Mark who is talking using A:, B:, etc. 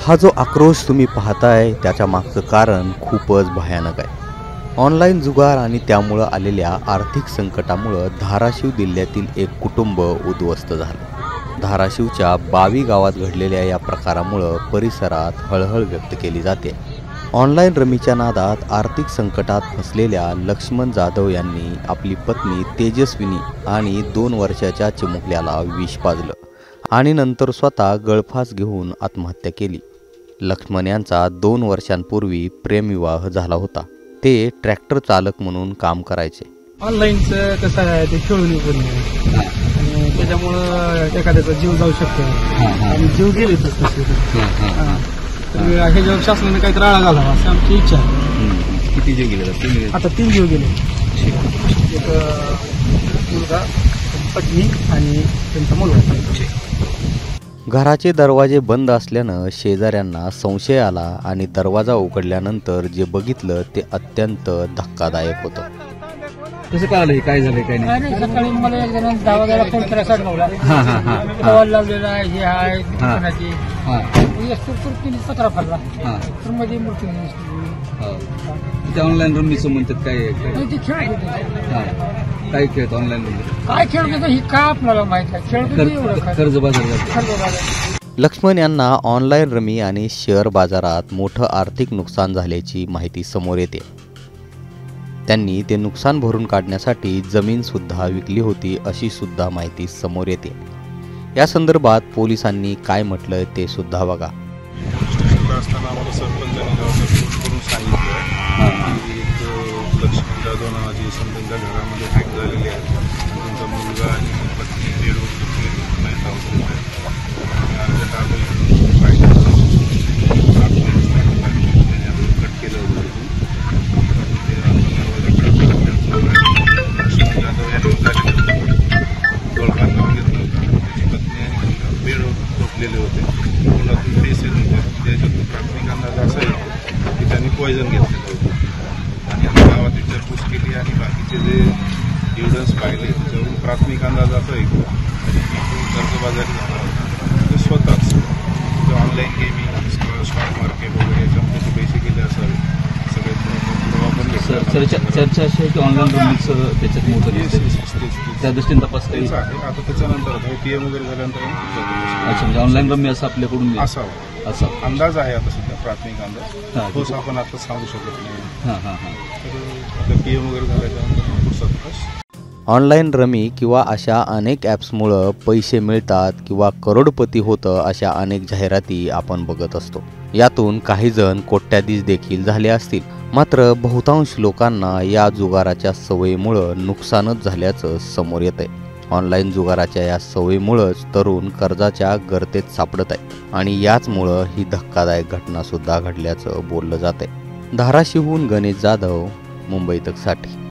A: हा जो आक्रोश तुम्ही पाहताय त्याच्या मागचं कारण खूपच भयानक आहे। ऑनलाईन जुगार आणि त्यामुळं आलेल्या आर्थिक संकटामुळं धाराशिव जिल्ह्यातील एक कुटुंब उद्ध्वस्त झालं। धाराशिवच्या बावी गावात घडलेल्या या प्रकारामुळं परिसरात हळहळ व्यक्त केली जाते। ऑनलाईन रमीच्या नादात आर्थिक संकटात फसलेल्या लक्ष्मण जाधव यांनी आपली पत्नी तेजस्विनी आणि 2 वर्षाच्या चिमुकल्याला विष पाजलं आणि नंतर स्वतः गळफास घेऊन आत्महत्या केली। लक्ष्मण यांचा 2 वर्षांपूर्वी प्रेमविवाह झाला होता। ते ट्रॅक्टर चालक म्हणून काम करायचे।
B: ऑनलाईनचं कसं आहे ते खेळून आणि त्याच्यामुळं एखाद्याचा जीव जाऊ शकतो आणि जीव गेले तर ह्याच्यावर शासनाने काहीतरी आळा घालावा असं आमची इच्छा आहे।
A: किती जीव गेले
B: आता 3 जीव गेले, एक मुलगा, पत्नी आणि त्यांचा मुलगा।
A: घराचे दरवाजे बंद असल्यानं शेजाऱ्यांना संशय आला आणि दरवाजा उघडल्यानंतर जे बघितलं ते अत्यंत धक्कादायक होतं।
C: कसं कळालं काय झालंय काय नाही?
B: सकाळी मला एक जण 10 वाजायला फोन केला, 9:30 कॉल लावलेला आहे, हे आहे दुकानाची पत्रा फरला तर मध्ये मूर्ती
C: ऑनलाईन रमीचं म्हणतात काय
B: खेळ
C: काय खेळत ऑनलाईन रमी
B: काय खेळ होतं ही काय आपल्याला माहित आहे। खेळ
C: कर्ज बाजार।
A: लक्ष्मण यांना ऑनलाईन रमी आणि शेअर बाजारात मोठं आर्थिक नुकसान झाल्याची माहिती समोर येते। त्यांनी ते नुकसान भरून काढण्यासाठी जमीन सुद्धा विकली होती अशी सुद्धा माहिती समोर येते। या संदर्भात पोलिसांनी काय म्हटलंय ते सुद्धा बघा।
D: असताना आम्हाला सरपंचांनी गावाचा फोन करून सांगितलं की एक लक्ष्मण जाधव नावाची समजा घरामध्ये हॅक झालेली आहे आणि त्यांचा मुलगा आणि पत्नी 1.5 वर्ष कट केलं होतं। लक्ष्मण जाधव यांनी गळफास लावून घेतलं होतं। त्याची पत्नी आणि बेड झोपलेले होते, मुलातून फेस येत होते। त्याच्यातून प्राथमिक अंदाज असा आहे की त्यांनी पॉयझन घेतलेलं होतं आणि आता गावात विचारपूस केली आणि बाकीचे जे एव्हिडन्स पाहिले त्याच्यावरून प्राथमिक अंदाज असा आहे की कर्जबाजारी झाला होता। ते स्वतःच ऑनलाईन गेमिंग, स्टॉक मार्केट वगैरे याच्यामध्ये ते पैसे गेले असावे सगळे पुरावा पण
C: चर्चा अशी आहे की ऑनलाईन रमीचं त्याच्यात मोठं त्या दृष्टीने तपास
D: आहे। आता त्याच्यानंतर पीएम वगैरे झाल्यानंतर
C: अच्छा, म्हणजे ऑनलाईन रमी असं आपल्याकडून
D: असावं असा अंदाज आहे आता सध्या, प्राथमिक अंदाज तोच आपण आता सांगू शकत नाही। तर पीएम वगैरे झाल्याच्यानंतर
A: ऑनलाईन रमी किंवा अशा अनेक ॲप्समुळं पैसे मिळतात किंवा करोडपती होतं अशा अनेक जाहिराती आपण बघत असतो। यातून काही जण कोट्याधीश देखील झाले असतील, मात्र बहुतांश लोकांना या जुगाराच्या सवयीमुळं नुकसानच झाल्याचं समोर येतंय। ऑनलाईन जुगाराच्या या सवयीमुळंच तरुण कर्जाच्या गर्तेत सापडत आहे आणि याचमुळं ही धक्कादायक घटना सुद्धा घडल्याचं बोललं जातंय। धाराशिवहून गणेश जाधव, मुंबई तकसाठी।